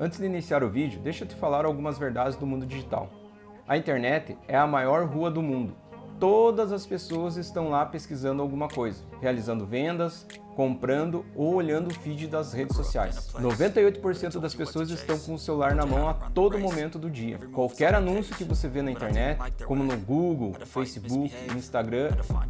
Antes de iniciar o vídeo, deixa eu te falar algumas verdades do mundo digital. A internet é a maior rua do mundo. Todas as pessoas estão lá pesquisando alguma coisa, realizando vendas, comprando ou olhando o feed das redes sociais. 98% das pessoas estão com o celular na mão a todo momento do dia. Qualquer anúncio que você vê na internet, como no Google, Facebook, Instagram,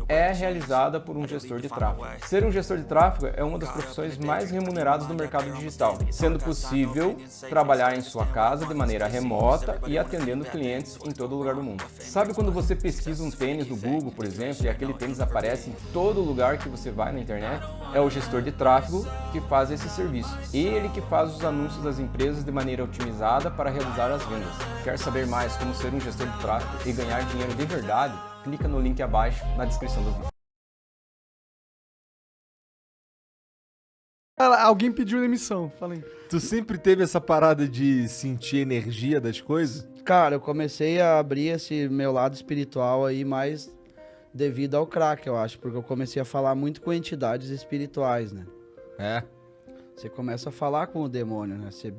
é realizada por um gestor de tráfego. Ser um gestor de tráfego é uma das profissões mais remuneradas do mercado digital, sendo possível trabalhar em sua casa de maneira remota e atendendo clientes em todo lugar do mundo. Sabe quando você pesquisa um tênis no Google, por exemplo, e aquele tênis aparece em todo lugar que você vai na internet? É o gestor de tráfego que faz esse serviço. Ele que faz os anúncios das empresas de maneira otimizada para realizar as vendas. Quer saber mais como ser um gestor de tráfego e ganhar dinheiro de verdade? Clica no link abaixo na descrição do vídeo. Alguém pediu demissão, falei. Tu sempre teve essa parada de sentir energia das coisas? Cara, eu comecei a abrir esse meu lado espiritual aí mais devido ao crack, eu acho, porque eu comecei a falar muito com entidades espirituais, né? É. Você começa a falar com o demônio, né? Você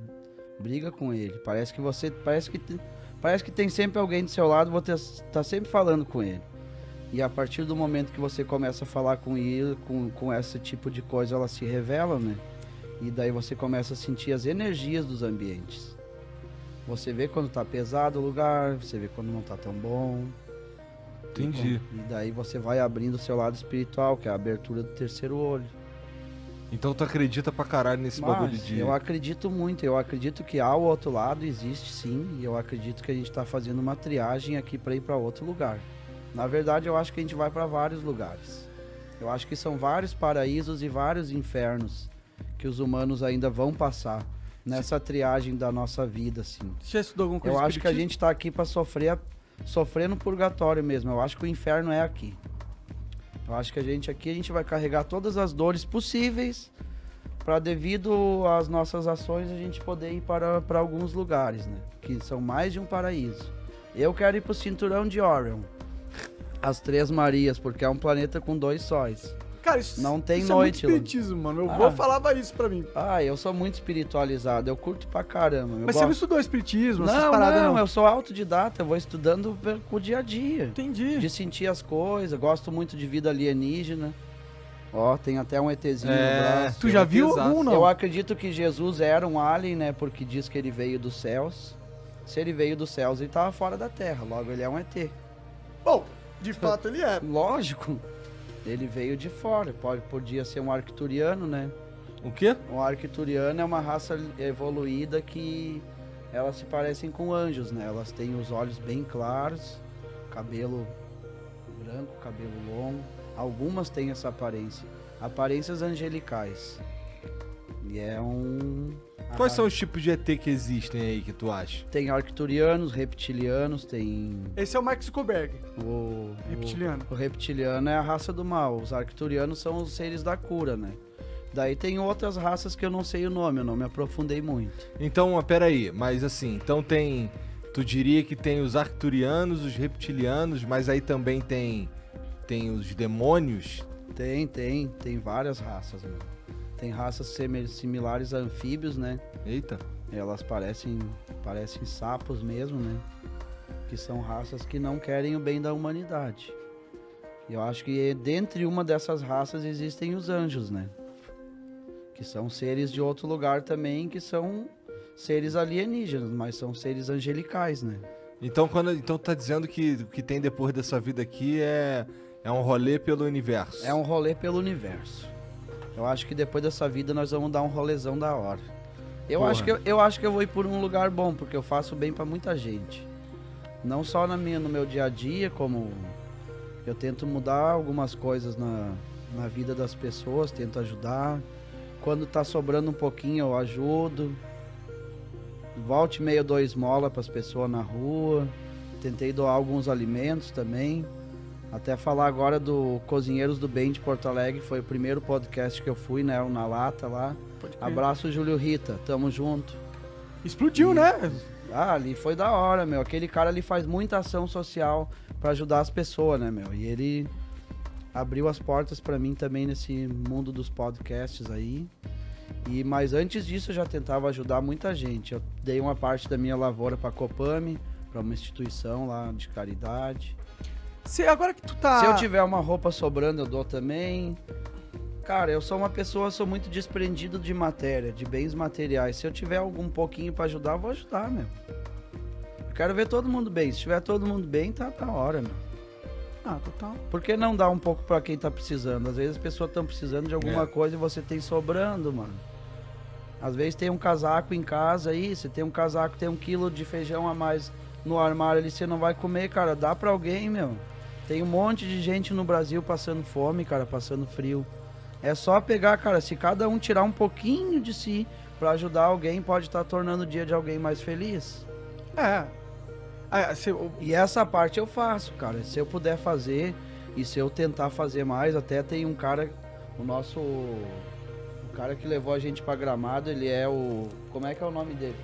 briga com ele. Parece que tem sempre alguém do seu lado, você tá sempre falando com ele. E a partir do momento que você começa a falar com ele, com esse tipo de coisa, elas se revelam, né? E daí você começa a sentir as energias dos ambientes. Você vê quando tá pesado o lugar, você vê quando não tá tão bom. Entendi. E daí você vai abrindo o seu lado espiritual, que é a abertura do terceiro olho. Então tu acredita pra caralho nesse bagulho de... Eu acredito muito, eu acredito que ao outro lado existe sim, e eu acredito que a gente tá fazendo uma triagem aqui pra ir pra outro lugar. Na verdade, eu acho que a gente vai pra vários lugares. Eu acho que são vários paraísos e vários infernos que os humanos ainda vão passar nessa triagem da nossa vida, assim. Você já estudou alguma coisa Eu acho que a gente tá aqui pra sofrer no purgatório mesmo. Eu acho que o inferno é aqui. Eu acho que a gente vai carregar todas as dores possíveis para, devido às nossas ações, a gente poder ir para alguns lugares, né? Que são mais de um paraíso. Eu quero ir pro cinturão de Orion, as Três Marias, porque é um planeta com 2 sóis. Cara, isso não tem isso noite, é muito espiritismo, mano. Meu avô falava isso pra mim. Eu sou muito espiritualizado, eu curto pra caramba. Mas você não estudou espiritismo, essas paradas, não, eu sou autodidata, eu vou estudando com o dia a dia. Entendi. De sentir as coisas, gosto muito de vida alienígena. Ó, tem até um ETzinho no braço. Tu já viu um, não? Eu acredito que Jesus era um alien, né, porque diz que ele veio dos céus. Se ele veio dos céus, ele tava fora da Terra, logo ele é um ET. Bom, de fato ele é. Lógico. Ele veio de fora, podia ser um arcturiano, né? O quê? Um arcturiano é uma raça evoluída que elas se parecem com anjos, né? Elas têm os olhos bem claros, cabelo branco, cabelo longo. Algumas têm essa aparência. Aparências angelicais. E é um... Quais são os tipos de ET que existem aí que tu acha? Tem arcturianos, reptilianos, tem... Esse é o Mark Zuckerberg. O reptiliano. O reptiliano é a raça do mal. Os arcturianos são os seres da cura, né? Daí tem outras raças que eu não sei o nome, eu não me aprofundei muito. Então, peraí, mas assim, então tem... Tu diria que tem os arcturianos, os reptilianos, mas aí também tem os demônios? Tem várias raças, mano. Tem raças similares a anfíbios, né? Eita. Elas parecem sapos mesmo, né? Que são raças que não querem o bem da humanidade. Eu acho que dentre uma dessas raças existem os anjos, né? Que são seres de outro lugar também, que são seres alienígenas, mas são seres angelicais, né? Então tá dizendo que o que tem depois dessa vida aqui é um rolê pelo universo. É um rolê pelo universo. Eu acho que depois dessa vida nós vamos dar um rolezão da hora. Eu acho que eu vou ir por um lugar bom, porque eu faço bem pra muita gente. Não só no meu dia a dia, como eu tento mudar algumas coisas na vida das pessoas, tento ajudar. Quando tá sobrando um pouquinho eu ajudo. Volte e meia eu dou esmola pras pessoas na rua. Tentei doar alguns alimentos também. Até falar agora do Cozinheiros do Bem de Porto Alegre, foi o primeiro podcast que eu fui, né? Na lata lá. Abraço, Júlio Rita, tamo junto. Explodiu, né? Ali foi da hora, meu. Aquele cara ali faz muita ação social pra ajudar as pessoas, né, meu? E ele abriu as portas pra mim também nesse mundo dos podcasts aí. Mas antes disso eu já tentava ajudar muita gente. Eu dei uma parte da minha lavoura pra Copame, pra uma instituição lá de caridade. Agora que tu tá... Se eu tiver uma roupa sobrando, eu dou também. Cara, eu sou uma pessoa, sou muito desprendido de matéria, de bens materiais. Se eu tiver algum pouquinho pra ajudar, eu vou ajudar, meu. Eu quero ver todo mundo bem. Se tiver todo mundo bem, tá da hora, meu. Ah, total. Por que não dar um pouco pra quem tá precisando? Às vezes as pessoas estão precisando de alguma coisa e você tem sobrando, mano. Às vezes tem um casaco em casa aí, você tem um casaco, tem 1 quilo de feijão a mais no armário ali, você não vai comer, cara. Dá pra alguém, meu. Tem um monte de gente no Brasil passando fome, cara, passando frio. É só pegar, cara, se cada um tirar um pouquinho de si pra ajudar alguém, pode estar tornando o dia de alguém mais feliz. E essa parte eu faço, cara. Se eu puder fazer e se eu tentar fazer mais, até tem um cara, o cara que levou a gente pra Gramado, ele é o... Como é que é o nome dele?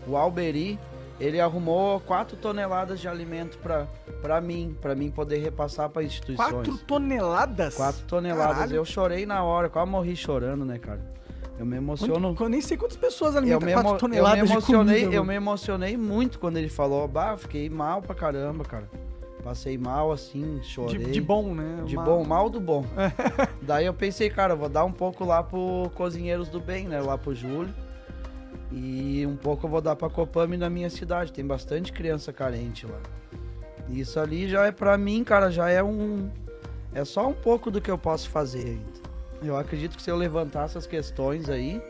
O Alberi. Ele arrumou 4 toneladas de alimento pra mim poder repassar pra instituições. 4 toneladas? 4 toneladas. Caralho. Eu chorei na hora, quase morri chorando, né, cara? Eu me emociono. Eu nem sei quantas pessoas alimentam 4 toneladas de comida. Eu me emocionei muito quando ele falou. Fiquei mal pra caramba, cara. Passei mal, assim, chorei. De bom, né? Mal do bom. Daí eu pensei, cara, eu vou dar um pouco lá pro Cozinheiros do Bem, né? Lá pro Júlio. E um pouco eu vou dar pra Copame na minha cidade. Tem bastante criança carente lá. Isso ali já é pra mim, cara, já é é só um pouco do que eu posso fazer ainda. Eu acredito que se eu levantar essas questões aí,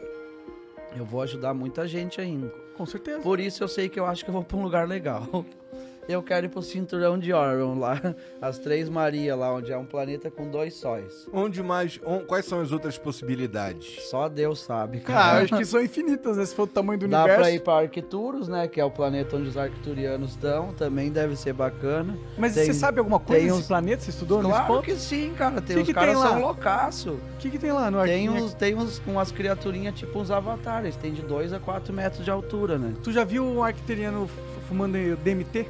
eu vou ajudar muita gente ainda. Com certeza. Por isso eu sei que eu acho que eu vou pra um lugar legal. Eu quero ir pro Cinturão de Orion lá, as 3 Marias lá, onde é um planeta com 2 sóis. Quais são as outras possibilidades? Só Deus sabe, Cara, cara. acho que são infinitas, né? Se for o tamanho do Dá universo. pra ir pra Arcturus, né? Que é o planeta onde os arcturianos estão. Também deve ser bacana. Mas Tem- você sabe alguma coisa tem desse uns- planeta? Você estudou nesse Claro ponto? que sim, cara. Tem Que os que caras tem lá? são loucaço. O que tem lá no Tem Arquinha? umas criaturinhas tipo uns avatares. Tem de 2 a 4 metros de altura, né? Tu já viu um arcteriano fumando DMT?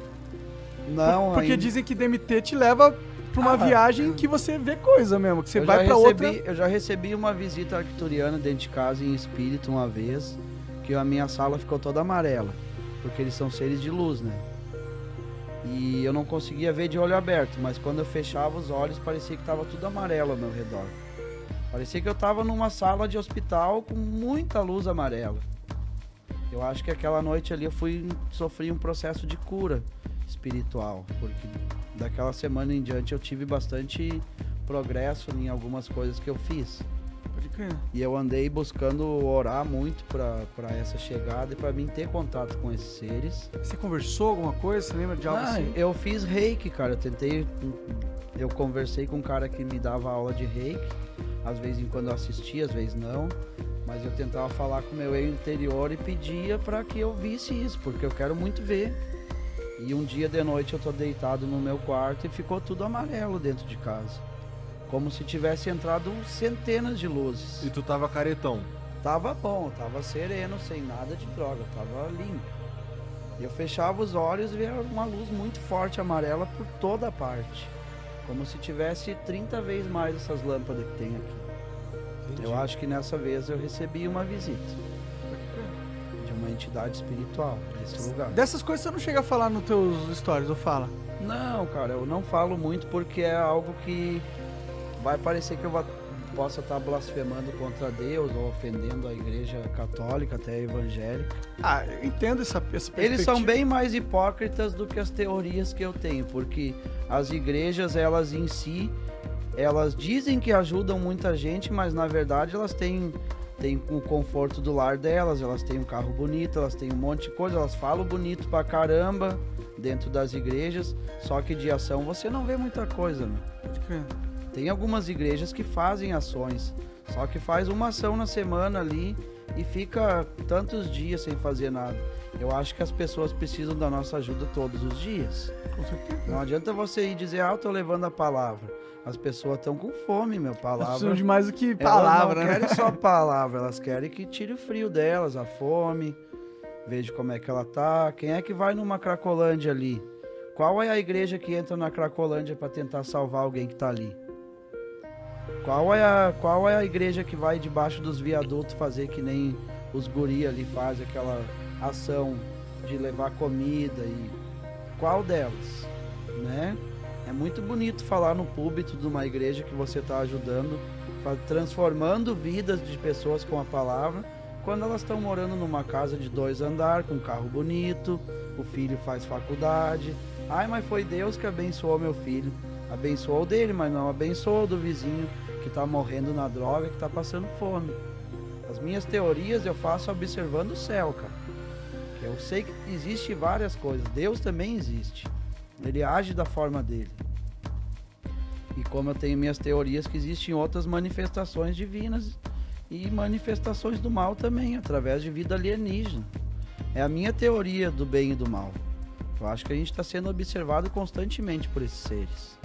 Não, Porque ainda. dizem que DMT te leva pra uma viagem que você vê coisa mesmo, que você Eu vai já pra recebi- outra. Eu já recebi uma visita arcturiana dentro de casa em espírito uma vez, que a minha sala ficou toda amarela, porque eles são seres de luz, né? E eu não conseguia ver de olho aberto, mas quando eu fechava os olhos parecia que tava tudo amarelo ao meu redor. Parecia que eu tava numa sala de hospital com muita luz amarela. Eu acho que aquela noite ali eu sofri um processo de cura espiritual, porque daquela semana em diante eu tive bastante progresso em algumas coisas que eu fiz. Pode crer. E eu andei buscando orar muito pra essa chegada e pra mim ter contato com esses seres. Você conversou alguma coisa? Você lembra de algo assim? Eu fiz reiki, cara. Eu conversei com um cara que me dava aula de reiki. Às vezes em quando eu assistia, às vezes não. Mas eu tentava falar com o meu eu interior e pedia pra que eu visse isso, porque eu quero muito ver. E um dia de noite eu tô deitado no meu quarto e ficou tudo amarelo dentro de casa. Como se tivesse entrado centenas de luzes. E tu tava caretão. Tava bom, tava sereno, sem nada de droga, tava limpo. Eu fechava os olhos e via uma luz muito forte amarela por toda a parte. Como se tivesse 30 vezes mais essas lâmpadas que tem aqui. Entendi. Eu acho que nessa vez eu recebi uma visita de uma entidade espiritual nesse lugar. Dessas coisas você não chega a falar nos teus stories, ou fala? Não, cara, eu não falo muito porque é algo que vai parecer que eu possa estar blasfemando contra Deus ou ofendendo a igreja católica, até a evangélica. Ah, eu entendo essa perspectiva. Eles são bem mais hipócritas do que as teorias que eu tenho, porque as igrejas, elas em si, elas dizem que ajudam muita gente, mas na verdade elas têm o conforto do lar delas, elas têm um carro bonito, elas têm um monte de coisa, elas falam bonito pra caramba dentro das igrejas, só que de ação você não vê muita coisa, né? Pode crer. Tem algumas igrejas que fazem ações, só que faz uma ação na semana ali e fica tantos dias sem fazer nada. Eu acho que as pessoas precisam da nossa ajuda todos os dias. Com certeza. Não adianta você ir dizer, eu tô levando a palavra. As pessoas estão com fome, meu, Elas palavra. precisam de mais do que Elas palavra, não né? querem só palavra, elas querem que tire o frio delas, a fome, veja como é que ela tá. Quem é que vai numa Cracolândia ali? Qual é a igreja que entra na Cracolândia para tentar salvar alguém que tá ali? Qual é a igreja que vai debaixo dos viadutos fazer que nem os guri ali fazem aquela ação de levar comida e qual delas, né? É muito bonito falar no púlpito de uma igreja que você está ajudando, transformando vidas de pessoas com a palavra, quando elas estão morando numa casa de 2 andares, com um carro bonito, o filho faz faculdade. Ai, mas foi Deus que abençoou meu filho. Abençoou o dele, mas não abençoou o do vizinho que está morrendo na droga, que está passando fome. As minhas teorias eu faço observando o céu, cara. Que eu sei que existe várias coisas. Deus também existe. Ele age da forma dele. E como eu tenho minhas teorias que existem outras manifestações divinas e manifestações do mal também, através de vida alienígena. É a minha teoria do bem e do mal. Eu acho que a gente está sendo observado constantemente por esses seres.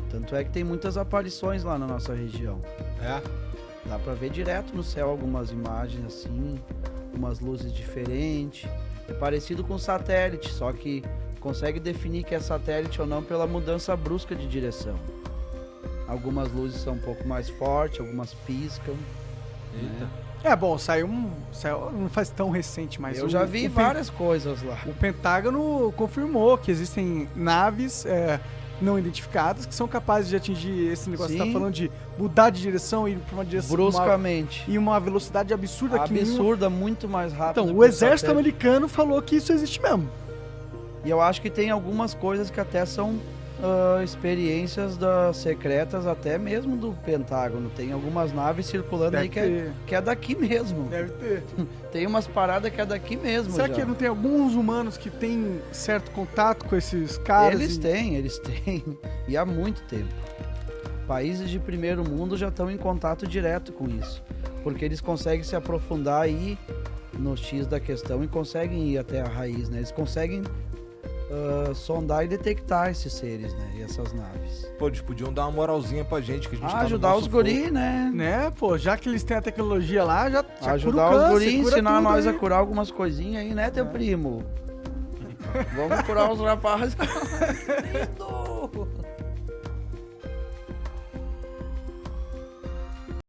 Tanto é que tem muitas aparições lá na nossa região. É? Dá pra ver direto no céu algumas imagens assim, umas luzes diferentes. É parecido com satélite, só que consegue definir que é satélite ou não pela mudança brusca de direção. Algumas luzes são um pouco mais fortes, algumas piscam. Eita. Bom, saiu não faz tão recente, mas eu já vi várias coisas lá. O Pentágono confirmou que existem naves não identificadas que são capazes de atingir esse negócio que você tá falando de mudar de direção e ir pra uma direção bruscamente. E uma velocidade absurda. Absurda, muito mais rápida. Então, o exército americano falou que isso existe mesmo. E eu acho que tem algumas coisas que até são experiências secretas até mesmo do Pentágono. Tem algumas naves circulando aí que é daqui mesmo. Deve ter. Tem umas paradas que é daqui mesmo. Será que não tem alguns humanos que têm certo contato com esses caras? Eles têm. E há muito tempo. Países de primeiro mundo já estão em contato direto com isso. Porque eles conseguem se aprofundar aí no X da questão e conseguem ir até a raiz, né? Eles conseguem sondar e detectar esses seres, né? E essas naves. Pô, eles podiam dar uma moralzinha pra gente, que a gente tá no ajudar nosso os guri, né? Né, pô, já que eles têm a tecnologia lá, já ajudar cura o os câncer, guri, ensinar nós aí. a curar algumas coisinhas aí, né, teu primo? Vamos curar os rapazes. Lindo!